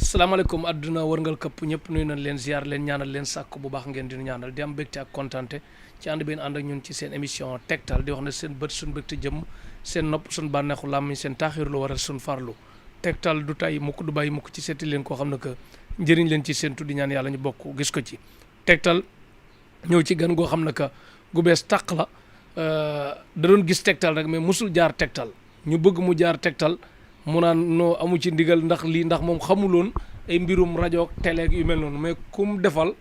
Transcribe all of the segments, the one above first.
asalaamaaleykum àdduna wërngal këpp ñëpp nuyu nañ leen ziar leen ñaanal leen sàkk bu baax ngeen di ñaanal di am mbégte ak kontante ci ànd benn ànd ak ñun ci seen émission tegtal di wax ne seen bët suñ mbégte jëm seen nopp suñ bànneexu làmmiñ seen taaxir lu waral suñ farlu tegtal du tay mukk du bàyyi mukk ci seeti leen koo xam ne que njëriñ leen ci seen tuddi ñaan yàlla ñu bokk gis ko ci tegtal ñëw ci gan goo xam ne que gu bees tàq la da doon gis tegtal rek mais musul jaar tegtal ñu bëgg mu jaar tegtal mu naan noo amu ci ndigal ndax lii ndax moom xamuloon ay mbirum rajo ak télé yu mel noonu mais kum defal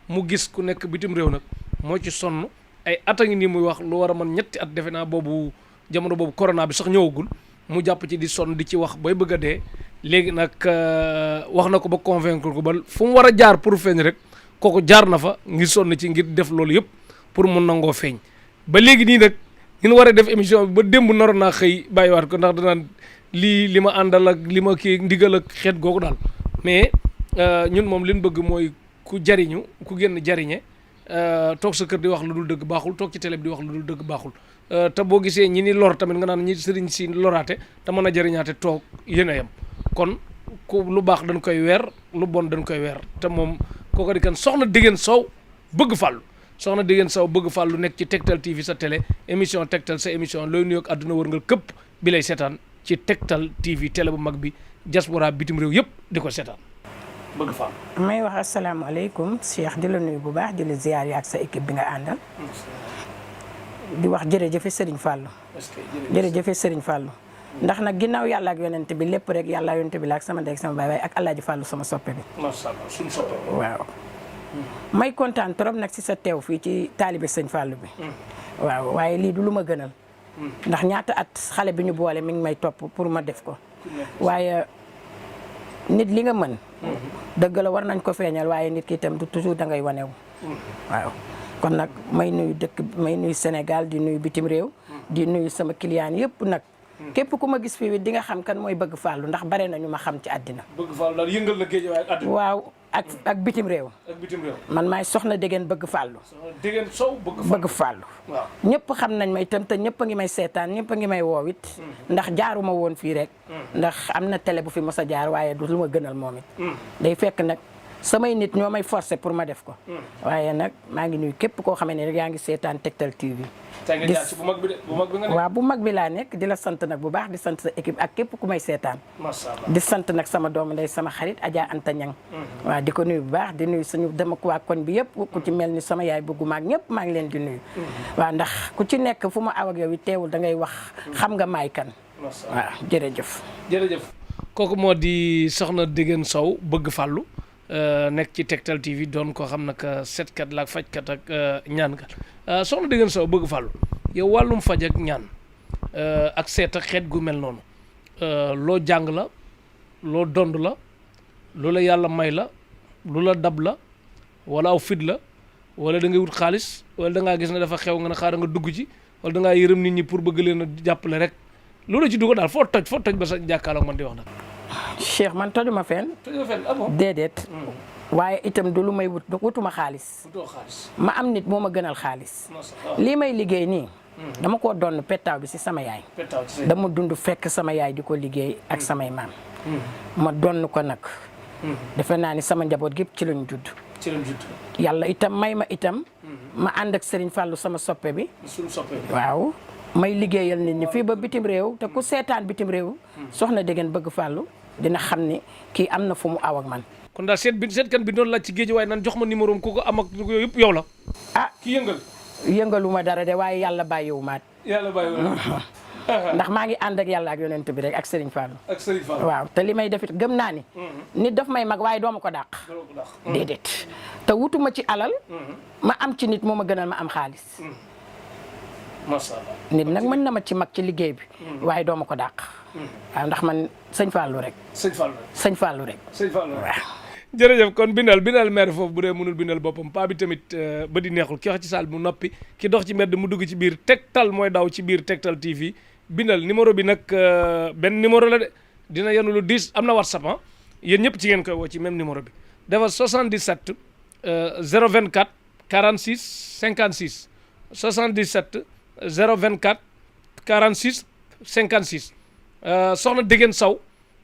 mu gis ku nekk bitim réew nag moo ci sonn ay at a ngi nii muy wax lu war a mën ñetti at defe naa boobu jamono boobu corona bi sax ñëwagul mu jàpp ci di sonn di ci wax bay bëgg a dee léegi nag wax na ko ba convaincre ko ba fu mu war a jaar pour feeñ rek kooku jaar na fa ngir sonn ci ngir def loolu yëpp pour mun nangoo feeñ ba léegi nii nag ñu war a def émission bi ba démb naroon naa xëy bàyyiwaat ko ndax danaan lii li ma àndal ak li ma kii ndigal ak xeet googu daal mais ñun moom li ñu bëgg mooy ku jariñu ku génn jariñe toog sa kër di wax lu dul dëgg baaxul toog ci télé bi di wax lu dul dëgg baaxul te boo gisee ñi ni lor tamit nga naan ñi sëriñ si loraate te mën a jariñaate toog yéen a yem kon ku lu baax dañ koy weer lu bon dañ koy weer te moom kooko di kan soxna Degen Sow bëgg fàllu soxna Degen Sow bëgg fàllu nekk ci Tektal TV sa télé émission Tektal sa émission looy nuyoog àdduna wërngal këpp bi lay seetaan ci Tektal TV télé bu mag bi diaspora bitim réew yëpp di ko seetaan bëgg fàllu. may wax asalaamaaleykum Cheikh di la nuyu bu baax di la ziar ak sa équipe bi nga àndal. di wax jërëjëf Serigne Fallou. jërëjëf Serigne Fallou. ndax nag ginnaaw yàlla ak yonent bi lépp rek yàlla ak yonent bi la ak sama ndey ak sama baay waaye ak Alaaji Fallou sama soppe bi. macha allah suñu soppe waaw. may kontaan trop nag si sa teew fii ci taalibe Sëñ Fallou bi. waaw waaye lii du lu ma gënal. ndax ñaata at xale bi ñu boole mi ngi may topp pour ma def ko. waaye nit li nga mën. dëgg la war nañ ko feeñal waaye nit ki itam du toujours da ngay wanewu. waaw kon nag may nuyu may nuyu Sénégal di nuyu bitim réew. di nuyu sama client yëpp nag. képp ku ma gis fii di nga xam kan mooy bëgg Fallou ndax bare na ñu ma xam ci àddina. bëgg Fallou daal yëngal na géej waaye ak àddina. waaw ak bitim réew. ak bitim réew. man maay soxna Degen bëgg Fallou. soxna Degen Sow bëgg Fallou. waaw ñëpp xam nañ ma itam te ñëpp a ngi may seetaan ñëpp a ngi may woowit ndax jaaruma woon fii rek. ndax am na télé bu fi mos a jaar waaye du lu ma gënal moom it. day fekk nag samay nit ñoo may forcer pour ma def ko. waaye nag maa ngi nuyu képp koo xamee ne rek yaa ngi seetaan Tektal TV. tey nga jaar ci bu mag bi de bu mag bi nga nekk. waaw bu mag bi laa nekk di la sant nag bu baax di sant sa équipe ak képp ku may seetaan. macha allah di sant nag sama doomu ndey sama xarit Adja Anta Ñang waaw di ko nuyu bu baax di nuyu suñu dem ak waa koñ bi yëpp ku ci mel ni sama yaay bëgguma ak ñëpp maa ngi leen di nuyu. waaw ndax ku ci nekk fu ma aw ak yow it teewul da ngay wax xam nga maay kan. waaw jërëjëf. jërëjëf kooku moo di soxna Degen Sow bëgg Fallou nekk ci Tektal TV doon koo xam nag setkat la ak fajkat ak ñaankat soxna Degen Sow bëgg Fallou yow wàllum faj ak ñaan ak seet ak xeet gu mel noonu loo jàng la loo dond la lu la yàlla may la lu la dab la wala aw fit la wala da ngay wut xaalis wala da ngaa gis ne dafa xew nga ne xaaral nga dugg ci wala da ngaa yërëm nit ñi pour bëgg leen a jàppale rek loolu ci dugg daal foo toj ba sa jàkkaarloog man di wax nag. Cheikh man tojuma fenn. tojuma fenn ah bon déedéet. waaye itam du lu may wutuma xaalis. wutoo xaalis. ma am nit moo ma gënal xaalis. lii may liggéey nii. dama koo doon pettaaw bi si sama yaay. dama dund fekk sama yaay di ko liggéey ak samay maam. ma donn ko nag. defe naa ni sama njaboot gépp ci lañ judd. ci lañ judd. yàlla itam may ma itam. ma ànd ak Serigne Fallou sama soppe bi. suñu soppe bi waaw. may liggéeyal nit ñi fii ba bitim réew te ku seetaan bitim réew. soxna Degen bëgg Fallou dina xam ni kii am na fu mu aw ak man. kon daal seet kan bi doon laaj ci géej waaye nan jox ma numéro am ku ko am ak yooyu yëpp yow la. ah ki yëngal. yëngaluma dara de waaye yàlla bàyyiwu maat. yàlla bàyyiwu ndax maa ngi ànd ak yàlla ak yonent bi rek ak Serigne Fallou. ak Serigne Fallou waaw te li may def it gëm naa ni. nit daf may mag waaye dooma ko dàq. déedéet te wutuma ci alal. ma am ci nit moo ma gënal ma am xaalis. macha allah nit nag mën na ma ci mag ci liggéey bi. waaye dooma ko dàq. waaw ndax man sëñ Fallou rek. sëñ Fallou rek. sëñ Fallou rek. sëñ Fallou rek waaw. jërëjëf kon bindal maire foofu bu dee mënul bindal boppam paa bi tamit ba di neexul ki wax ci saal mu noppi ki dox ci mbedd mu dugg ci biir Tektal mooy daw ci biir Tektal TV bindal numéro bi nag benn numéro la de dina yenu lu 10 am na WhatsApp ah yéen ñëpp ci ngeen koy woo ci même numéro bi dafa 77 024 46 56 77 024 46 56 soxna Degen Sow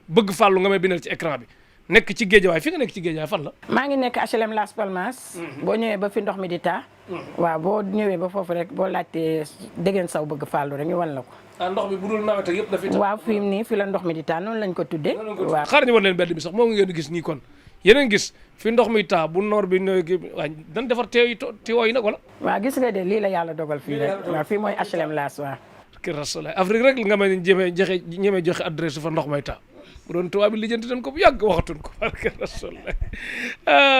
bëgg Fallou nga may bindal ci écran bi nekk ci Géejawaay fi nga nekk ci Géejawaay fan la. maa ngi nekk HLM Las Palmas. boo ñëwee ba fi ndox mi di taa. waaw boo ñëwee ba foofu rek boo laajtee dégeen saw bëgg fàllu rek ñu wan la ko. ndox mi bu dul nawet ak yëpp dafay. waaw fi mu nii fi la ndox mi di taa noonu lañ ko tuddee. waaw xaar ñu war leen mbedd bi sax moom ngeen gis nii kon yeneen gis fi ndox mi taa bu noor bi ñëwee kii waaye dañ defar teewoo yi nag wala. waaw gis nga de lii la yàlla dogal fii rek waaw fii mooy HLM Las waaw. kër Rasulaay Afrique rek nga ma ñemee joxe adresse fa ndox may taa bu doon tubaab bi lijjanti nañ ko bu yàgg waxatuñ ko barke Rasulaay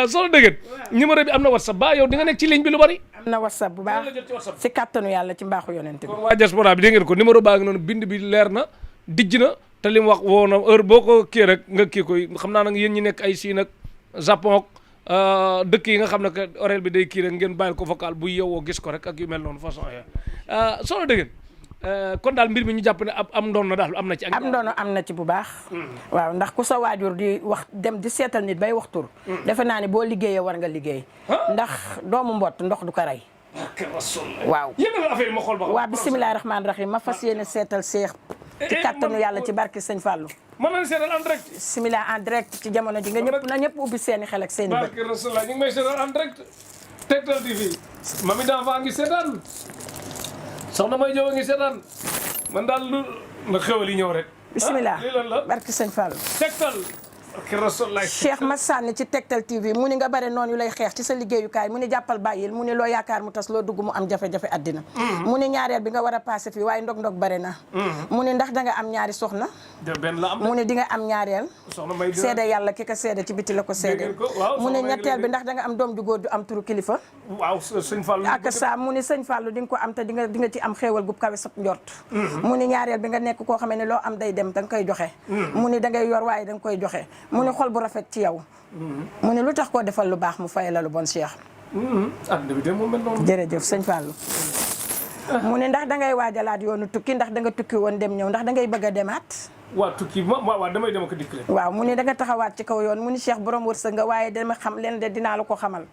soo dëgg numéro bi am na WhatsApp ba yow di nga nekk ci ligne bi lu bari. am na WhatsApp bu baax ci kattanu yàlla ci mbaaxu yonent bi. kon waa diaspora bi dégg ngeen ko numéro baa ngi noonu bind bi leer na dijj na te li mu wax woo na heure boo ko kii rek nga kii koy xam naa nag yéen ñi nekk ay Chine ak Japon ak dëkk yi nga xam ne que horaire bi day kii rek ngeen bàyyil ko vocal bu yeewoo gis ko rek ak yu mel noonu façon yooyu soo dëgg kon daal mbir mi ñu jàpp ne am ndono daal am na ci. am ndono am na ci bu baax. waaw ndax ku sa waajur di wax dem di seetal nit bay wax tur. defe naa ne boo liggéeyee war nga liggéey. ndax doomu mbott ndox du ko rey. waaw. yëngal affaire yi ma xool ba. waaw bisimilah rahmaani rahim ma fas yéene seetal seex. ci kattanu yàlla ci barke sëñ Fallou. mën nañu seetal en direct. bisimilah en direct ci jamono ji nga ñëpp na ñëpp ubbi seeni xel ak seeni bët. barke Rasulullah ñu ngi may seetal en direct. Tektal TV. Mamy Danfa ngi seetaan. soxna may jow a ngi seetaan man daal lu na xewal yi ñëw rek. bisimilah lii lan la barke sëñ Fallou. Tektal. Cheikh ma sànni ci Tektal TV mu ni nga bare noonu yu lay xeex ci sa liggéeyukaay mu ni jàppal bàyyil mu ni loo yaakaar mu tas loo dugg mu am jafe-jafe àddina mu ni ñaareel bi nga war a passé fii waaye ndog-ndog bare na mu ni ndax da nga am ñaari soxna benn la am mu ni di nga am ñaareel soxna may seede yàlla ki ko seede ci biti la ko seede mu ni ñetteel bi ndax da nga am doom ju góor ju am turu kilifa waaw sëñ Fallou ak sa mu ni sëñ Fallou di nga ko am te di nga ci am xéewal gu kawe sab njort mu ni ñaareel bi nga nekk koo xamee ne loo am day dem da nga koy joxe mu ni da ngay yor waaye da nga koy joxe mu ni xol bu rafet ci yow mu ni lu tax koo defal lu baax mu fay la lu bon Cheikh àddina bi de moom mel noonu jërëjëf sëñ Fallou mu ni ndax da ngay waajalaat yoonu tukki ndax da nga tukki woon dem ñëw ndax da ngay bëgg a demaat waa tukki waaw damay dem ak dikk rek waaw mu ni da nga taxawaat ci kaw yoon mu ni Cheikh borom wërsëg nga waaye dama xam leen de dinaa la ko xamal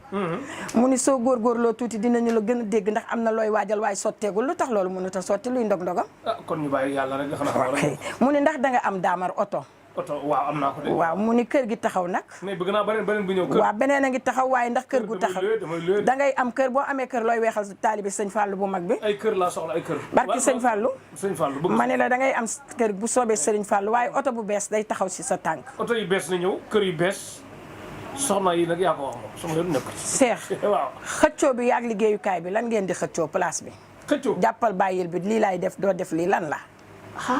mu ni soo góorgóorloo tuuti dinañu la gën a dégg ndax am na looy waajal waaye sotteegul lu tax loolu mënut a sotti luy ndog-ndogam kon ñu bàyyi yàlla rek nga xam mu ni ndax da nga am daamar oto waaw am naa ko de waaw mu ni kër gi taxaw nag mais bëgg naa beneen bu ñëw kër waaw beneen a ngi taxaw waaye ndax kër gu taxaw da ngay am kër boo amee kër looy weexal taalibi sëñ Fallou bu mag bi ay kër laa soxla ay kër barki sëñ Fallou bëgg ma ne la da ngay am kër bu soobee sëriñ Fallou waaye oto bu bees day taxaw si sa tànk oto yu bees na ñëw kër yu bees soxna yi nag yaa ko wax moom sama yoon nekk Cheikh waaw xëccoo bi yaag liggéeyukaay bi lan ngeen di xëccoo place bi xëccoo jàppal bàyyil bi lii laay def doo def lii lan la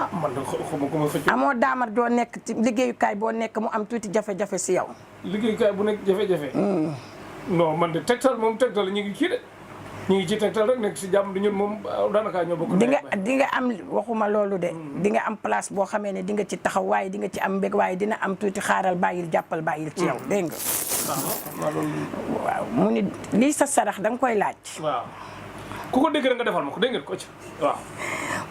man de xawma ko ma xëccoo amoo daamar doo nekk ci liggéeyukaay boo nekk mu am tuuti jafe-jafe si yow liggéeyukaay bu nekk jafe-jafe non man de Tektal moom Tektal ñu ngi kii de ñu ngi ci Tektal rek nekk si jàmm di ñun moom daanaka ñoo bokk di nga am waxuma loolu de di nga am place boo xamee ne di nga ci taxaw waaye di nga ci am mbég waaye dina am tuuti xaaral bàyyil jàppal bàyyil ci yow dégg nga waaw mu ni lii sa sarax da nga koy laaj waaw ku ko dégg rek nga defal ma ko dégg ngeen ko ci waaw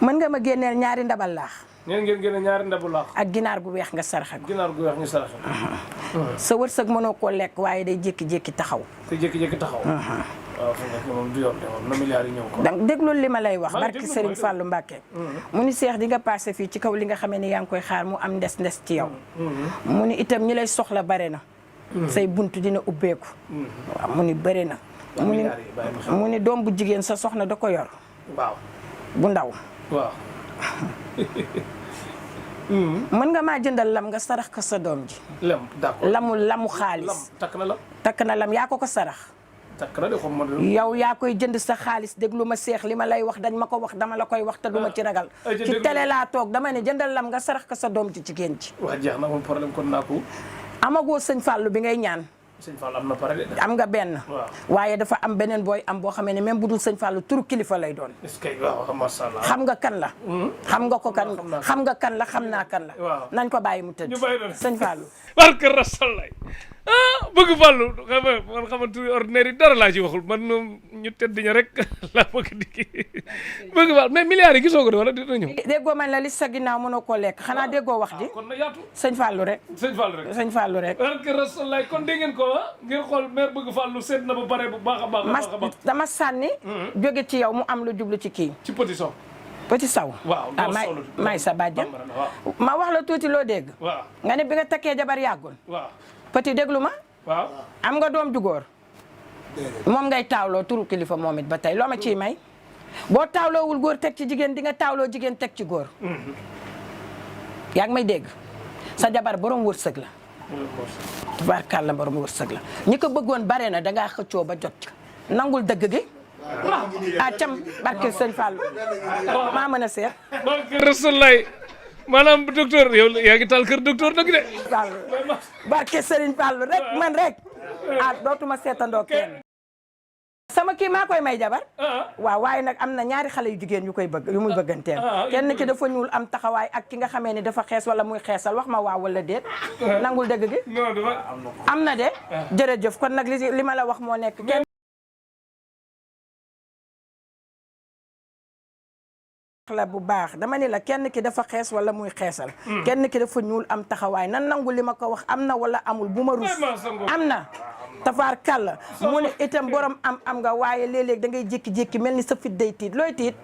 mën nga ma génneel ñaari ndabal laax ngeen génne ñaari ndabu laax ak ginaar gu weex nga saraxe ko ginaar gu weex ñu saraxe sa wërsëg mënoo koo lekk waaye day jékki-jékki taxaw te jékki-jékki taxaw waaw fi nekk moom du yoon de moom na milliards yi ñëw ko donc déglul li ma lay wax barki Serigne Fallou Mbacké mu ni Cheikh di nga passé fii ci kaw li nga xamee ni yaa ngi koy xaar mu am ndes ci yow mu ni itam ñi lay soxla bare na say buntu dina ubbeeku waaw mu ni bëri na mu ni doom bu jigéen sa soxna da ko yor waaw bu ndaw waaw mën nga maa jëndal lam nga sarax ko sa doom ji lam d'accord lamu xaalis takk na lam yaa ko sarax takk na de xom yow yaa koy jënd sa xaalis déglu ma seex li ma lay wax dañ ma ko wax dama la koy wax te duma ci ragal ci télé laa toog dama ne jëndal lam nga sarax ko sa doom ji jigéen ji waa jeex na moom problème kon naa ko amagoo sëñ Fallou bi ngay ñaan sëñ Fallou am na pare de am nga benn waaye dafa am beneen booy am boo xamee ne même bu dul sëñ Fallou turu kilifa lay doon est-ce que waaw masha Allah xam nga kan la xam nga ko kan xam nga kan la xam naa kan la nañ ko bàyyi mu tëdd sëñ Fallou barke Rasulullah bëgg Fallou man xamante ni ordinaire yi dara laa ci waxul man moom ñu tedd ña rek laa bëgg di bëgg Fallou mais milliards yi gisoo ko de wala dina ñëw déggoo man la li sa ginnaaw mënoo koo lekk xanaa déggoo wax ji kon na yaatu sëñ Fallou rek sëñ Fallou rek barke Rasulullah kon dégg ngeen ko ngeen xool maire bëgg Fallou seet na ba pare bu baax a baax dama sànni jóge ci yow mu am lu jublu ci kii ci petit sow Petit Saw. waaw maay sa bàjjan. ma wax la tuuti loo dégg. waaw nga ne bi nga takkee jabar yàggul. waaw Petit déglu ma. waaw am nga doom ju góor. moom ngay taawloo turu kilifa moom it ba tey loo ma ciy may. boo taawloowul góor teg ci jigéen di nga taawloo jigéen teg ci góor. yaa ngi may dégg. sa jabar borom wërsëg la. tubaarkàlla borom wërsëg la ñi ko bëggoon bare na dangaa xëccoo ba jot ci nangul dëgg gi. ah cam barke sëñ Fallou maa mën a seet. barke Rasulaay maanaam docteur yow yaa ngi taal kër docteur dëgg de. barke Sëriñ Fallou rek man rek ah dootuma seetandoo kenn. sama kii maa koy may jabar. waaw waaye nag am na ñaari xale yu jigéen yu koy bëgg yu muy bëgganteel. kenn ki dafa ñuul am taxawaay ak ki nga xamee ni dafa xees wala muy xeesal wax ma waaw wala déet. nangul dëgg gi. am na de. jërëjëf kon nag li ma la wax moo nekk kenn. la bu baax dama ni la kenn ki dafa xees wala muy xeesal. kenn ki dafa ñuul am taxawaay nan nangu li ma ko wax am na wala amul bu ma rus. am na. tafaar kàlla mu ne itam borom am nga waaye léeg-léeg da ngay jékki-jékki mel ni sa fit day tiit looy tiit.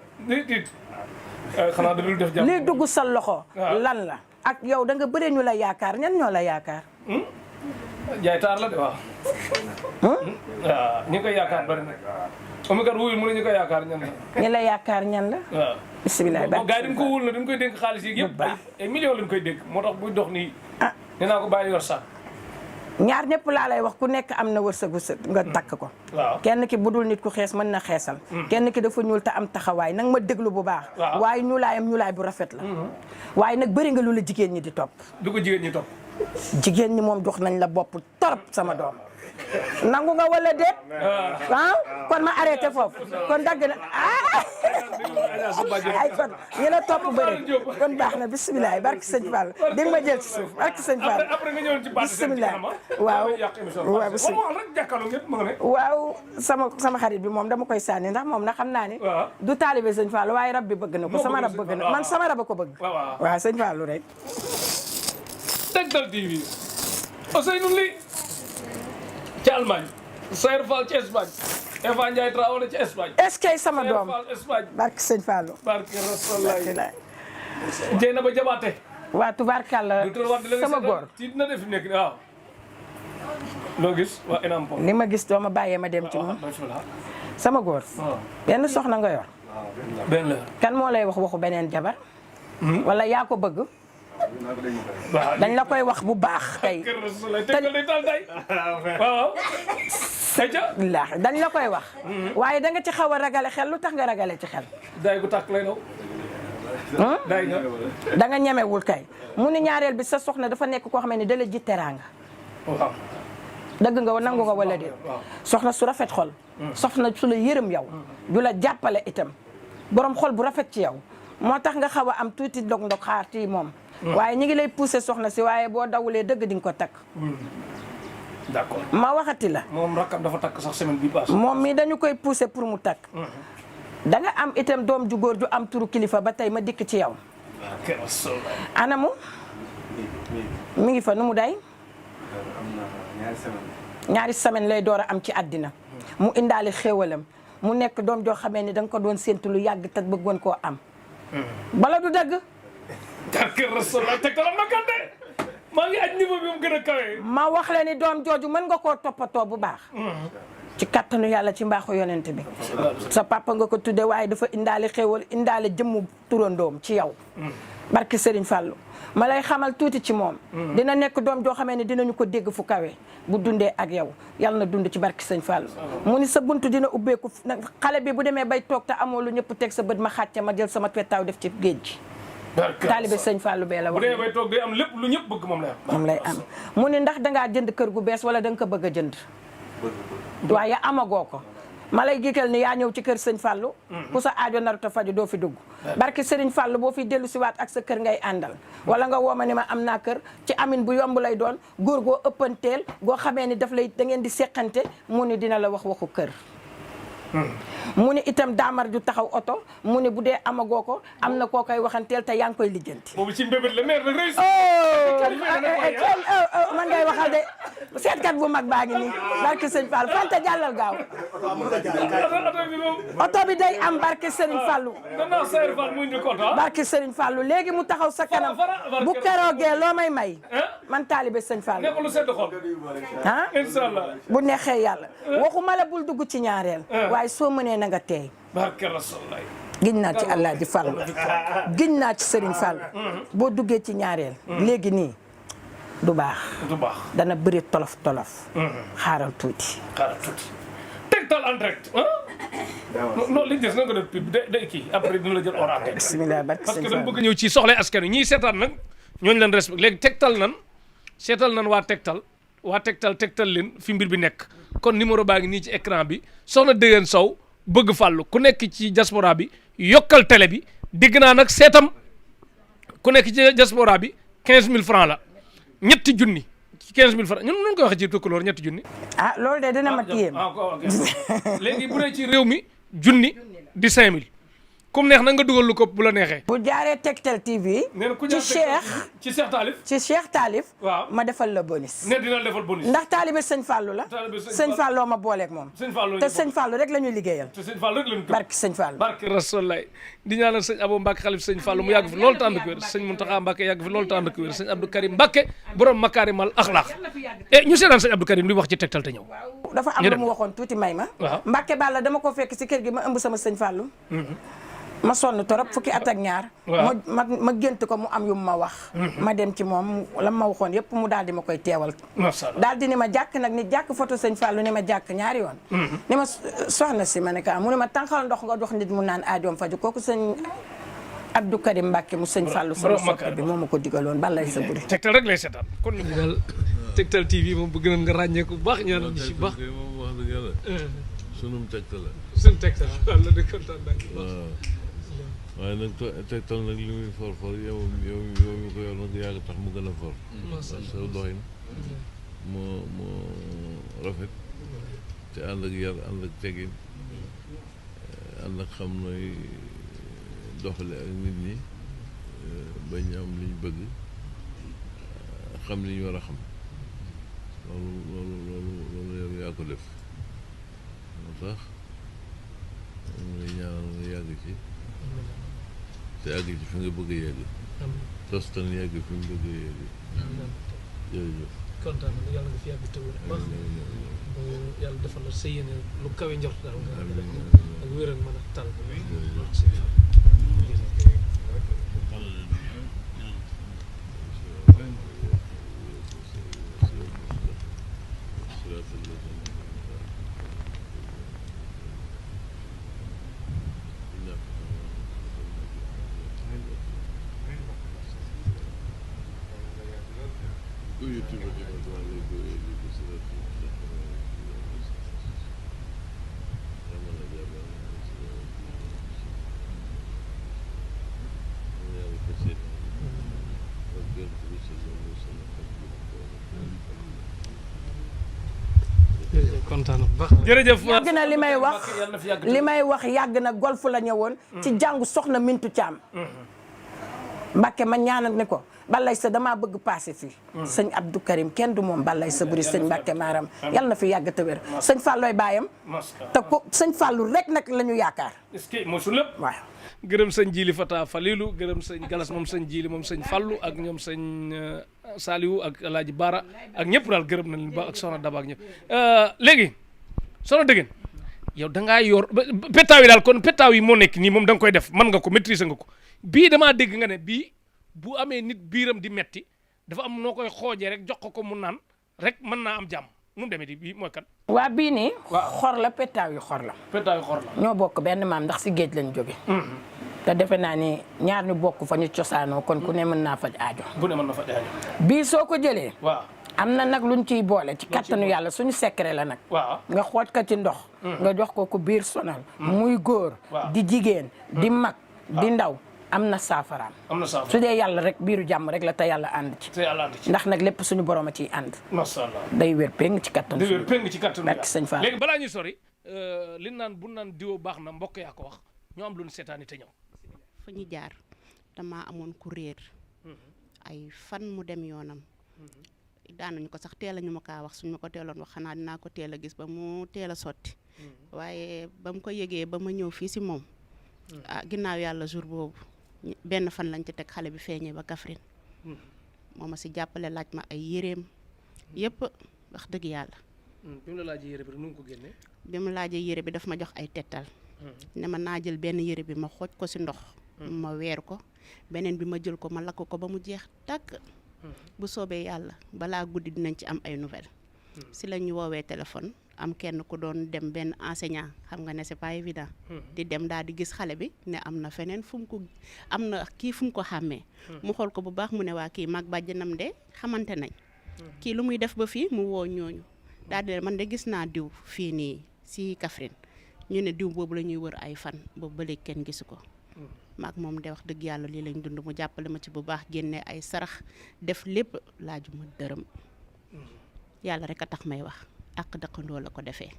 xanaa da dul def jàmm. liy dugg sa loxo. lan la ak yow da nga bëree ñu la yaakaar ñan ñoo la yaakaar. jaay taar la de waaw. waaw ñi koy yaakaar bari na. Omikar wuyu mu ne ñi koy yaakaar ñan la. ñi la yaakaar ñan la. waaw. bisimilah ba gars yi dañ ko wul na dañ koy dénk xaalis yi yëpp ay millions lañ koy dénk moo tax buy dox nii. nee naa ko bàyyi yor sax. ñaar ñëpp laa lay wax ku nekk am na wërsëgu nga takk ko. waaw kenn ki budul nit ku xees mën na xeesal. kenn ki dafa ñuul te am taxawaay nag ma déglu bu baax. waaye ñuulaayam ñuulaay bu rafet la. waaye nag bëri nga lu la jigéen ñi di topp. du ko jigéen ñi topp. jigéen ñi moom jox nañ la bopp torop sama doom. nangu nga wala déet. kon ma arrêté foofu kon dagg na ay kon ñu la topp bëri kon baax na bisimilah barke sëñ Fall di nga ma jël ci suuf barke sëñ Fall bisimilah waaw sama xarit bi moom dama koy sànni ndax moom na xam naa ni du taalibe sëñ Fall waaye rab bi bëgg na ko sama rab bëgg na man sama rab a ko bëgg waaw sëñ Fallu rek Tektal TV Ousseynou Ly ci Allemagne Sayer Fall ci Espagne Eva Ndiaye Traoré ci Espagne. est-ce que sama doom Espagne. barke sëñ Fallou. barke Rasulullah. Dieynaba Diabaté. waa tubaarkàlla sama góor. tiit na def fi nekk waaw. loo gis waa Enam Po. li ma gis doo ma bàyyee ma dem ci moom. sama góor. benn soxna nga yor. benn la. kan moo lay wax waxu beneen jabar. wala yaa ko bëgg. dañ la koy wax bu baax kay. dañ la koy wax. waaye da nga ci xaw a ragale xel lu tax nga ragale ci xel. day gu tàkk lay daw. day nga. da nga ñemewul kay mu ni ñaareel bi sa soxna dafa nekk koo xam ne da la ji teraanga. waaw. dëgg nga nangu nga wala déet. soxna su rafet xol. soxna su la yërëm yow. du la jàppale itam. borom xol bu rafet ci yow. moo tax nga xaw a am tuuti ndog-ndog xaar ci moom. waaye ñu ngi lay pousser soxna si waaye boo dawulee dëgg di nga ko takk. d'accord ma waxati la. moom rakkam dafa takk sax semaine bi passé. moom mi dañu koy pousser pour mu takk. da nga am itam doom ju góor ju am turu kilifa ba tey ma dikk ci yow. anamu. mi ngi fa nu mu day. ñaari semaine lay door a am ci àddina. mu indaale xéewalam mu nekk doom joo xamee ni da nga ko doon séntu lu yàgg te bëggoon koo am. bala du dëgg. maa ngi aj niveau bi mu gën a kawe. ma wax la ni doom jooju mën nga koo toppatoo bu baax. ci kattanu yàlla ci mbaaxu yonent bi. sa papa nga ko tudde waaye dafa indaale xéewal indaale jëmmu turandoom ci yow. barke Serigne Fallou ma lay xamal tuuti ci moom. dina nekk doom joo xamee ne dinañu ko dégg fu kawe bu dundee ak yow yàlla na dund ci barke Serigne Fallou. mu ni sa buntu dina ubbeeku xale bi bu demee bay toog te amoo lu ñëpp teg sa bët ma xàcce ma jël sama pettaaw def ci géej gi. taalibe sëñ Fallou bee la wax. bu dee bay toog day am lépp lu ñëpp bëgg moom lay am. moom lay am mu ni ndax dangaa jënd kër gu bees wala danga ko bëgg a jënd. waaye amagoo ko. ma lay gikkal ni yaa ñëw ci kër sëñ Fallou. ku sa aajo naruta faju doo fi dugg. barke Serigne Fallou boo fi dellu si waat ak sa kër ngay àndal. wala nga woo ma ni ma am naa kër ci amin bu yomb lay doon góor goo ëppanteel goo xamee ni daf lay da ngeen di seqante mu ni dina la wax waxu kër. mu ni itam daamar ju taxaw oto mu ni bu dee amagoo ko am na koo koy waxanteel te yaa ngi koy lijjanti. boobu ci mbébét la maire nag réussi. man ngay waxal de seetkat bu mag baa ngi nii barke sëñ Fallou Fanta jàllal gaaw oto bi day am barke Serigne Fallou barke Serigne Fallou léegi mu taxaw sa kanam bu keroogee loo may man taalibe sëñ Fallou ah bu neexee yàlla waxuma la bul dugg ci ñaareel waaye soo mënee na nga teey giñ naa ci Allah ji Fallou giñ naa ci Serigne Fallou boo duggee ci ñaareel léegi nii du baax dana bëri tolof xaaral tuuti Tektal en direct non li des na nga def pub day kii après dina la jël hors antenne bismillah barke parce que dañ bëgg ñëw ci soxlay askan wi ñiy seetaan nag ñooñu leen respect léegi Tektal nan seetal nan waa Tektal leen fi mbir bi nekk kon numéro baa ngi nii ci écran bi soxna Dégène Sow bëgg fàllu ku nekk ci diaspora bi yokkal télé bi dégg naa nag seetam ku nekk ci diaspora bi 15000 francs la ñetti junni ci 15000 francs ñun nu koy waxee ci tukkulóor ñetti junni. ah loolu de dina ma téye léegi bu dee ci réew mi junni di 5000 comme neex na nga dugal lu ko bu la neexee. bu jaaree Tektal TV. ci Cheikh Talif. waaw ma defal la bonus. ne dina defal bonus. ndax taalibe sëñ Fallou la. sëñ Fallou ma booleeg moom. te sëñ Fallou rek la ñuy liggéeyal. te sëñ Fallou rek la ñu barke sëñ Fallou. barke Rasulullah di ñaanal sëñ Abou Mbacke xalif sëñ Fallou mu yàgg fi loolu tànd ak wér sëñ Mountakha Mbacke yàgg fi loolu tànd ak wér sëñ Abdou Karim Mbacke borom makaarimal axlaax ñu seetaan sëñ Abdou Karim li wax ci Tektal te ñëw. dafa am lu mu waxoon tuuti may ma. waaw Mbacke Balla dama ko fekk si kër gi ma ëmb sama sëñ Fallou ma sonn torop fukki at ak ñaar. ma gént ko mu am yu ma wax. ma dem ci moom la ma waxoon yëpp mu daal di ma koy teewal. daal di ni ma jàkk nag ni jàkk photo sëñ Fallou ni ma jàkk ñaari yoon. ni ma soxna si ma ne ka mu ne ma tànqal ndox nga dox nit mu naan aajoom faju kooku sëñ Abdou Karim Mbacke mu sëñ Fallou sama soppe bi moo ma ko digaloon balay sa buri. Tektal rek lay seetaan kon ñu daal Tektal TV moom bëgg nañ nga ràññee ko bu baax ñaanal ñu si baax. wax dëgg yàlla sunum Tektal la. suñu Tektal la di kontaan naa waaye nag Tektal nag li muy for yow mi ko yor nag yaa ngi tax mu gën a for. parce que sa doxin moo rafet te ànd ak yar ànd ak tegin ànd ak xam nooy doxale ak nit ñi bañ am li ñu bëgg xam li ñu war a xam loolu yow yaa ko def moo tax moom lay ñaanal nga yàgg ci te àgg ci fi nga bëgg a yegg tostan yegg fi mu bëgg a yegg jërëjëf kontaan na yàlla nga fi yàgg te wér baax yàlla defal la sa yéene lu kawe njort daal nga ak wéral mën a tal kontaan bu baax jërëjëf yàgg na li may wax yàgg na golf la ñëwoon ci jàngu soxna Mintu Thiam Mbacke ma ñaanal ne ko balay sa damaa bëgg passé fii sëñ Abdou Karim kenn du moom balay sa buri sëñ Mbacke maaram yàlla na fi yàgg te wér sëñ Fallooy baayam te ko sëñ Fallou rek nag la ñu yaakaar est-ce que moo su lépp waaw gërëm sëñ Jili Fata Falilu gërëm sëñ Galas moom sëñ Jili moom sëñ Fallou ak ñoom sëñ Saliou ak Alaaji Baara ak ñëpp daal gërëm nañ ba ak soxna Daba ak ñëpp léegi soxna Dégène yow da ngaa yor pétaaw yi daal kon pétaaw yi moo nekk nii moom da nga koy def mën nga ko maîtriser nga ko bii damaa dégg nga ne bii bu amee nit biiram di metti dafa am noo koy xoojee rek jox ko mu naan rek mën naa am jàmm nu mu demee di bii mooy kan waa bii nii xor la pétaaw yi xor la pétaaw yi xor la ñoo bokk benn maam ndax si géej lañ jóge te defe naa ni ñaar ñu bokk fa ñu cosaanoo kon ku ne mën naa faj aajo bu ne mën na faj aajo bii soo ko jëlee waaw am na nag luñ ciy boole ci kattanu yàlla suñu secret la nag waaw nga xooj ko ci ndox nga jox ko ku biir sonal muy góor di jigéen di mag di ndaw am na saafaraam su dee yàlla rek biiru jàmm rek la te yàlla ànd ci ndax nag lépp suñu borom a ciy ànd masha Allah day wér péng ci kattan day wér péng ci kattan barke sëñ Fall léegi balaa ñuy sori li naan bu naan diwo baax na mbokk yaa ko wax ñoo am lu ñu seetaani te ñëw fa ñu jaar dama amoon ku réer ay fan mu dem yoonam daanuñu ko sax teel a ñu ma kaa wax suñu ma ko teeloon wax xanaa dinaa ko teel a gis ba mu teel a sotti waaye ba mu ko yëgee ba ma ñëw fii si moom ginnaaw yàlla jour boobu benn fan lañ ci teg xale bi feeñee ba Kaffrine moo ma si jàppale laaj ma ay yéreem yëpp wax dëgg yàlla. bi mu la laajee yére bi nu mu ko génnee. bi mu laajee yére bi daf ma jox ay tettal. ne ma naa jël benn yére bi ma xooj ko si ndox. ma weer ko beneen bi ma jël ko ma lakk ko ba mu jeex tàkk. bu soobee yàlla balaa guddi dinañ ci am ay nouvelles. si la ñu woowee téléphone am kenn ku doon dem benn enseignant xam nga ne c'est pas évident. di dem daal di gis xale bi ne am na feneen fu mu ko am na kii fu mu ko xàmmee. mu xool ko bu baax mu ne waa kii mag bàjjanam de xamante nañ. kii lu muy def ba fii mu woo ñooñu. daal di man de gis naa diw fii nii si Kaffrine ñu ne diw boobu la ñuy wër ay fan boobu ba léegi kenn gisu ko. maak moom de wax dëgg yàlla lii lañ dund mu jàppale ma ci bu baax génne ay sarax def lépp laajuma dërëm. yàlla rek a tax may wax ak dëkkandoo la ko defee.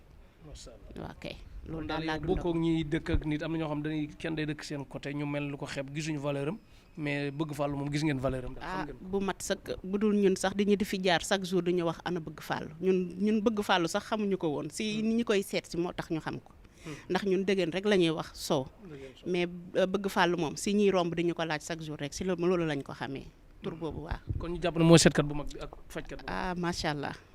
macha allah waaw kay loolu daal laa dund bokkoo ak ñi dëkk ak nit am na ñoo xam dañuy kenn day dëkk seen côté ñu mel lu ko xeeb gisuñu valeur am mais bëgg fàllu moom gis ngeen valeur am. bu mat sëkk bu dul ñun sax dañu di fi jaar chaque jour dañu wax ana bëgg fàllu ñun bëgg fàllu sax xamuñu ko woon si ni ñu koy seet si moo tax ñu xam ko. ndax ñun dëggeen rek la ñuy wax soow mais bëgg fàllu moom si ñuy romb dañu ko laaj chaque jour rek si loolu lañ ko xamee tur boobu waaw. kon ñu jàpp ne mooy seetkat bu mag bi ak fajkat bu mag.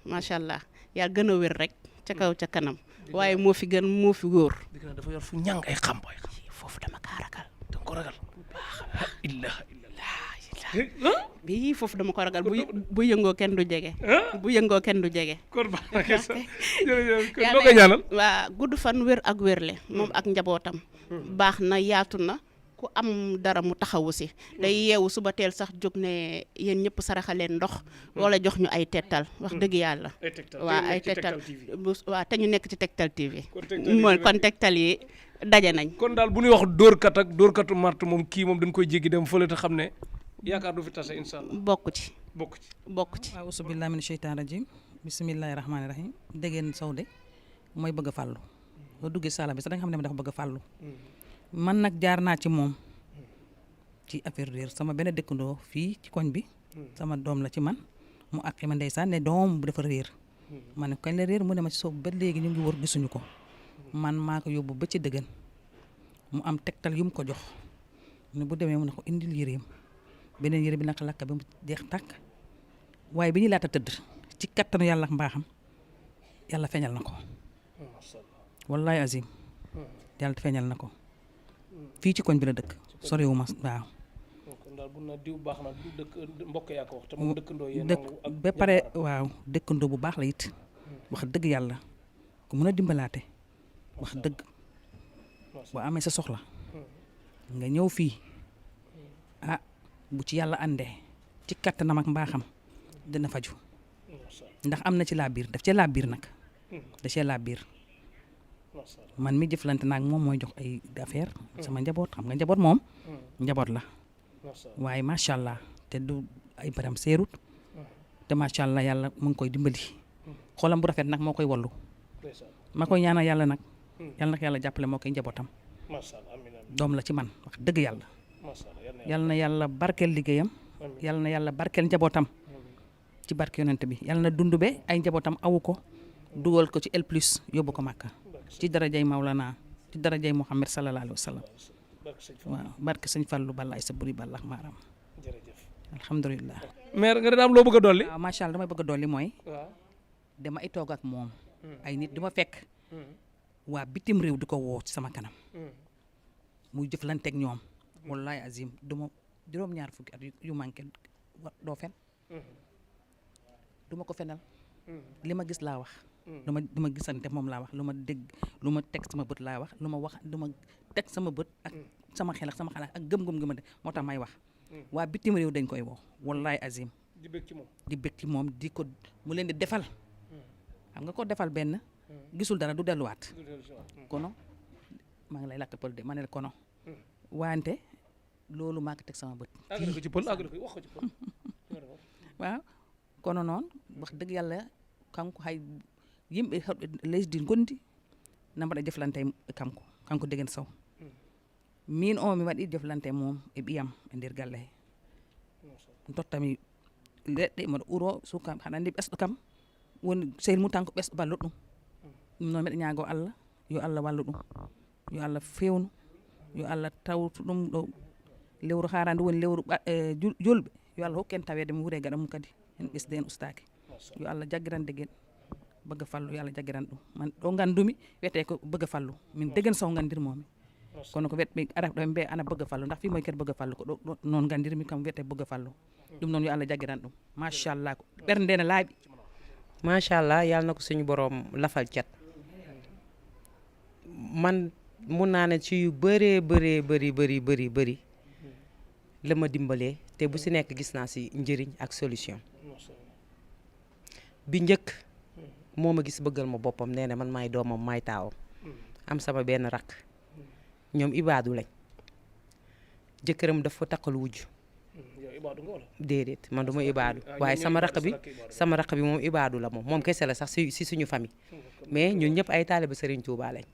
macha allah yaa gën a wér rek ca kaw ca kanam waaye moo fi gën moo fi wóor. dëgg la dafa yor fu ñàng ay xam booy foofu dama kaa ragal. danga ko ragal bu baax illah bii foofu dama ko ragal bu yëngoo kenn du jege. bu yëngoo kenn du jege. kon baax na jërëjëf kon loo koy ñaanal. waa gudd fan wér ak wérle moom ak njabootam. baax na yaatu na ku am dara mu taxawu si. day yeewu suba teel sax jóg ne yéen ñëpp saraxaleen ndox. wala jox ñu ay tettal wax dëgg yàlla. ay tettal waaw te ñu nekk ci Tektal TV. kon tettal yi daje nañ. kon daal bu ñuy wax dóorkat ak dóorkatu mart moom kii moom dañ koy jéggi dem fële te xam ne yaakaar du fi tase incha allah. bokk ci. waaw auzu billaahi mina sheytaani rajiim bismillaahi rahmaani rahiim déggeen saw de mooy bëgg a fàllu boo duggee sala bi sax da nga xam ne dafa bëgg a fàllu man nag jaar naa ci moom ci affaire réer sama benn dëkkandoo fii ci koñ bi sama doom la ci man mu àqi ma ndeysaan ne doom bu dafa réer ma ne kañ la réer mu ne ma ci soob ba léegi ñu ngi wër gisuñu ko man maa ko yóbbu ba ci dëggan mu am tegtal yu mu ko jox ne bu demee mu ne ko indil yéreem beneen yére bi naka lakk ba mu jeex tàkk waaye bi ñuy laata tëdd ci kattanu yàlla ak mbaaxam yàlla feeñal na ko wallahi azim yàlla feeñal na ko fii ci koñ bi la dëkk soriwu ma waaw. kon daal bu na diw baax na du dëkk mbokk yaa ko wax te moom dëkkandoo yéen ba pare waaw dëkkandoo bu baax la it wax dëgg yàlla ku mën a dimbalaate wax dëgg boo amee sa soxla nga ñëw fii bu ci yàlla àndee ci kattanam ak mbaaxam dina faju ndax am na ci laa biir daf cee laa biir nag da cee laa biir man mi jëflante naag moom mooy jox ay affaire sama njaboot xam nga njaboot moom njaboot la waaye macha allah te du ay baram seerut te macha allah yàlla mu ngi koy dimbali xolam bu rafet nag moo koy wallu ma koy ñaanal yàlla nag yàlla nag yàlla jàppale moo koy njabootam doom la ci man wax dëgg yàlla yàlla na yàlla barkeel liggéeyam yàlla na yàlla barkeel njabootam ci barke yonent bi yàlla na dund be ay njabootam awu ko dugal ko ci L plus yóbbu ko Màkka ci darajay Mawlana ci darajay Muhammad sallallahu alayhi wa sallam waaw barke sëñ Fallou Balla ay sa buri ballax maaram alhamdulilah. mère nga daam loo bëgg a dolli. waaw macha allah damay bëgg a dolli mooy. dama ay toog ak moom. ay nit du ma fekk. waa bitim réew di ko woo ci sama kanam. muy jëflanteeg ñoom. wallahi azim duma juróom-ñaar fukki at yu manqué doo fen duma ko fenal li ma gis laa wax lu ma gisante moom laa wax lu ma dégg lu ma teg sama bët laa wax lu ma teg sama bët ak sama xel ak sama xalaat ak gëm-gëm gi ma de moo tax may wax waa bitim réew dañ koy woo wallahi azim di bëgg ci moom di ko mu leen di defal xam nga ko defal benn gisul dara du delluwaat kono maa ngi lay làkk pël de ma ne la kono wante loolu maa ko teg sama bët. àgg ko ci pël àgg ko wax ko ci pël. waaw kono noon wax dëgg yàlla kanko hay yimɓe lesdi gondi na mbaɗa jëflante kanko Degen Sow min o mi waɗi jëflante mum e ɓiyam e nder galle he tottami leɗɗe mboɗo uro sukam haɗa andi ɓesɗo kam woni sehil mum tan ko ɓesɗo balluɗo ɗum noon mbiɗa ñaago Allah yo Allah wallu ɗum yo Allah fewnu yo Allah tawtu ɗum ɗo lewru harande woni lewru julɓe yo Allah hokku en tawede mi wuure gaɗa mum kadi en ɓesde en ustaki yo Allah jaggiran degen bëgg fallu yo Allah jaggiran ɗum man ɗo gandumi wiyete ko bëgg fallu min degen saw gandirmomi kono ko wetɓe arab ɗo mbiya ana bëgg fallu ndax fi moy kadi bëgg fallu ko ɗo noon gandirmi kam wiyete bëgg fallu ɗum noon yo Allah jaggiran ɗum machallah ko ɓernde ne laaɓi machallah yàlla na ko suñu boroom lafal cat man mun naa ne ci yu bëree bëri la ma dimbalee te bu si nekk gis naa si njëriñ ak solution bi njëkk moo ma gis bëggal ma boppam nee na man maay doomam maay taawam am sama benn rakk ñoom ibaadu lañ jëkkëram dafa takkal wujj déedéet man du ma ibaadu waaye sama rakk bi moom ibaadu la moom kese la sax si suñu famille mais ñun ñëpp ay taaliba Serigne Touba lañ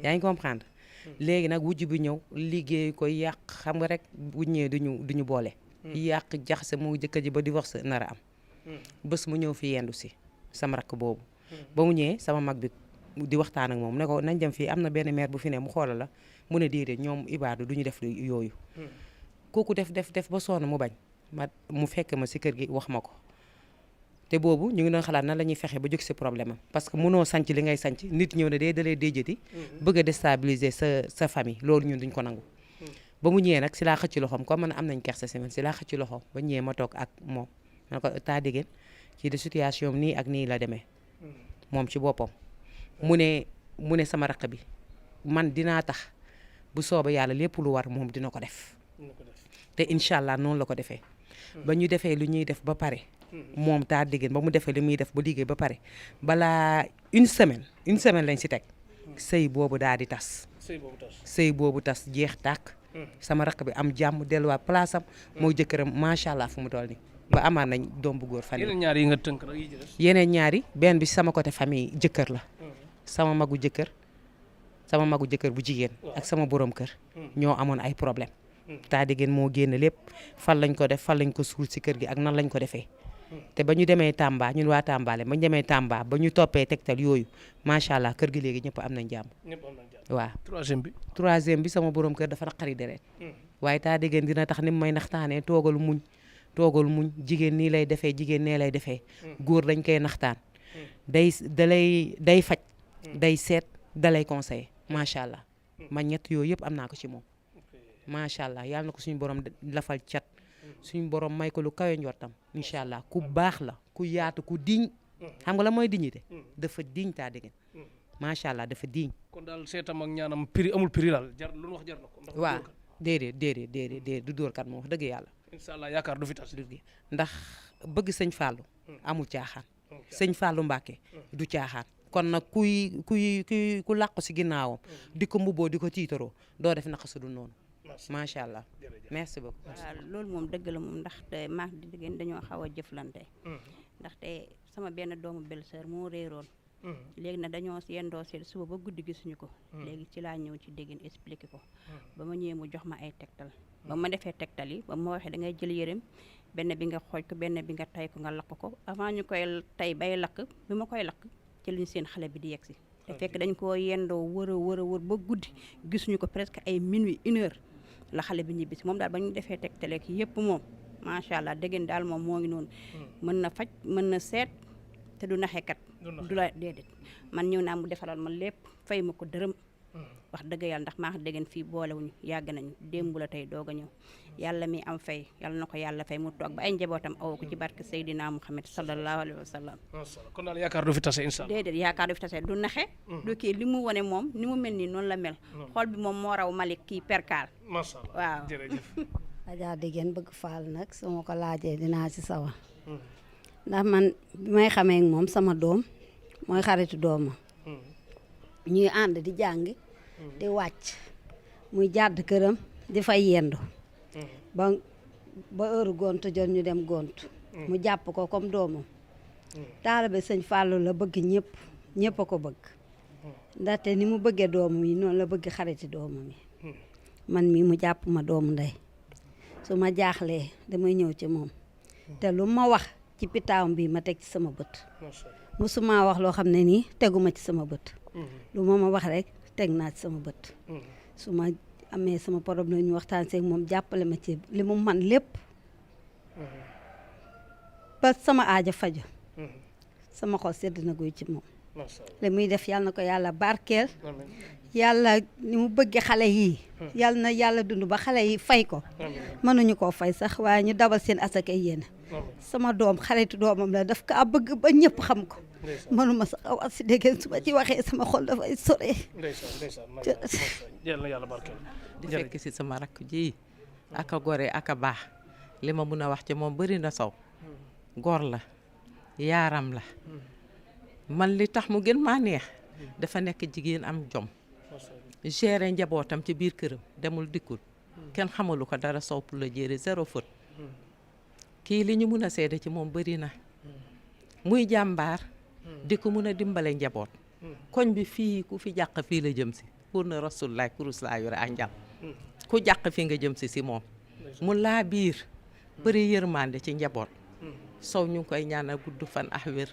yaa ngi comprendre léegi nag wujj bi ñëw liggéey ko yàq xam nga rek bu ñëwee duñu boole yàq jaxase moo jëkkër ji ba divorce nar a am bés mu ñëw fi yendu si sama rakk boobu ba mu ñëwee sama mag bi di waxtaan ak moom ne ko nañ dem fii am na benn maire bu fi ne mu xoolal la mu ne déedéet ñoom ibaadu duñu def yooyu kooku def ba sonn mu bañ mu fekk ma si kër gi wax ma ko te boobu ñu ngi doon xalaat nan la ñuy fexe ba jóg si problème am parce que mënoo sanc li ngay sanc nit ñëw ne dalee déjati bëgg a déstabiliser sa famille loolu ñun duñ ko nangu ba mu ñëwee nag si laa xëcc loxoom comme man am nañ kersa si man si laa xëcc loxoom ba ñëwee ma toog ak moom ma ko taa diggéen ci de situation nii ak nii la demee moom ci boppam mu ne sama raq bi man dinaa tax bu sooba yàlla lépp lu war moom dina ko def te incha allah noonu la ko defee ba ñu defee lu ñuy def ba pare moom taa diggéen ba mu defee li muy def ba liggéey ba pare balaa une semaine lañ si teg sëy boobu daal di tas sëy boobu tas jeex tàkk sama raq bi am jàmm delluwaat place am moo jëkkëram macha allah fu mu toll nii ba amaan nañ doom bu góor fan yeneen ñaar yi nga tënk nag yi des yeneen ñaari benn bi sama côté famille jëkkër la sama magu jëkkër bu jigéen ak sama borom kër ñoo amoon ay problème taa diggéen moo génn lépp fan lañ ko def fan lañ ko suul si kër gi ak nan lañ ko defee te ba ñu demee Tamba ñun waa Tamba ba ñu demee Tamba ba ñu toppee tegtal yooyu macha allah kër gi léegi ñëpp am nañ jàmm waaw troisième bi sama borom kër dafa naqari deret waaye taa diggéen dina tax ni mu may naxtaanee toogal muñ jigéen nii lay defee jigéen nee lay defee góor dañ koy naxtaan day faj day seet dalay conseiller macha allah man ñett yooyu yëpp am naa ko ci moom macha allah yàlla na ko suñu borom lafal cat suñu borom may ko lu kawe njortam incha allah ku baax la ku yaatu ku diñ xam nga la mooy dignité dafa diñ taa diggéen macha allah dafa diñ kon daal seetam ak ñaanam prix amul prix daal jar lu wax jar na ko waaw déedéet du dóor kat moom wax dëgg yàlla incha allah yaakaar du fi tas ndax bëgg sëñ Fallou amul caaxaan sëñ Fallou Mbacke du caaxaan kon nag ku làqu si ginnaawam di ko mbubboo di ko tiitaroo doo def naka su dul noonu macha allah merci beaucoup. waaw loolu moom dëgg la moom ndaxte maak di diggéen dañoo xaw a jëflante ndaxte sama benn doomu belle-sœur moo réeroon léegi nag dañoo yendoo seet suba ba guddi gisuñu ko léegi ci laa ñëw ci diggéen expliqué ko ba ma ñëwee mu jox ma ay tegtal ba ma defee tegtal yi ba ma waxee da ngay jël yërëm benn bi nga xooj ko benn bi nga tay ko nga lakk ko avant ñu koy tay bay lakk bi ma koy lakk ci lañu seen xale bi di yegsi te fekk dañ koo yendoo wër a wër ba guddi gisuñu ko presque ay minuit 1 heure la xale bi ñibbisi moom daal ba ñu defee tegtaleek yëpp moom macha allah dégg daal moom moo ngi noonu mën na faj mën na seet te du naxekat du la déedéet man ñëw naa mu defaral ma lépp fay ma ko dërëm wax dëgg yàlla ndax maa dégg fii boolewuñu yàgg nañu démb la tey doog a ñëw yàlla mi am fay yàlla na ko yàlla fay mu toog ba ay njabootam aw ko ci barke Seydina Muhammad sallallahu alayhi wa sallam. kon daal yaakaar du fi tase incha allah. déedéet yaakaar du fi tase du naxe. du kii li mu wane moom ni mu mel nii noonu la mel. xool bi moom moo raw Malick kii perkaal. macha allah waaw jërëjëf. Adja Degen bëgg faal nag su ma ko laajee dinaa ci sawar ndax man bi may xamee moom sama doom mooy xaritu doomam ñuy ànd di jàng di wàcc muy jàdd këram di fay yendu ba heure gont jot ñu dem gont mu jàpp ko comme doomam taalibe sëñ Fallou la bëgg ñëpp a ko bëgg ndaxte ni mu bëggee doomam yi noonu la bëgg xariti doomam yi man mii mu jàpp ma doomu ndey su ma jaaxlee damay ñëw ci moom te lu ma wax ci pitaawam bi ma teg ci sama bët macha allah musuma wax loo xam ne nii teguma ci sama bët lu ma wax rek teg naa ci sama bët su ma amee sama problème ñu waxtaan seeg moom jàppale ma ci li mu man lépp ba sama aaja faju sama xol sedd na guy ci moom macha allah li muy def yàlla na ko yàlla barkeel amiin yàlla ni mu bëggee xale yii yàlla na yàlla dund ba xale yi fay ko mënuñu koo fay sax waaye ñu dabal seen asaka yéen sama doom xaritu doomam la daf kaa bëgg ba ñëpp xam ko mënuma sax a wax si dégg su ma ci waxee sama xol dafay sore ndeysaan yal na yàlla barkeel di fekk si sama rakk ji ak a gore ak a baax li ma mun a wax ci moom bëri na sow góor la yaaram la man li tax mu gën maa neex dafa nekk jigéen am jom gérer njabootam ci biir këram demul dikkul kenn xamalu ko dara sow pour la jëre zéro faute kii li ñu mun a seede ci moom bëri na muy jàmbaar di ko mun a dimbale njaboot koñ bi fii ku fi jàq fii la jëm si pour na rasulullah kurus laa yore ak njàpp ku jàq fii nga jëm si moom mu laa biir bëri yërmande ci njaboot sow ñu ngi koy ñaanal gudd fan ak wér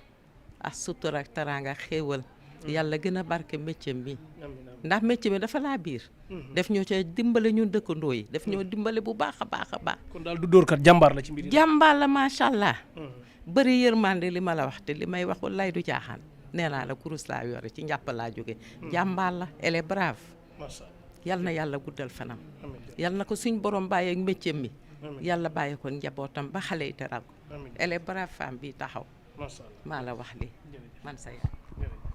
ak sutura ak teraanga xéewal yàlla gën a barke métier mi ndax métier mi dafa laa biir def ñoo ca dimbale ñun dëkkandoo yi def ñoo dimbale bu baax a baax a baax kon daal du dóorkat jàmbaar la ci mbir yi jàmbaar la macha allah bëri yërmande li ma la wax te li may wax wallaay du jaaxaan nee naa la kurus laa yore ci njàpp laa jóge jàmbaar la elle est brave yal na yàlla guddal fanam yal na ko suñ borom bàyyi ak métier mi yàlla bàyyi ko njabootam ba xale yi teral ko elle est brave femme bi taxaw maa la wax li man sa yaay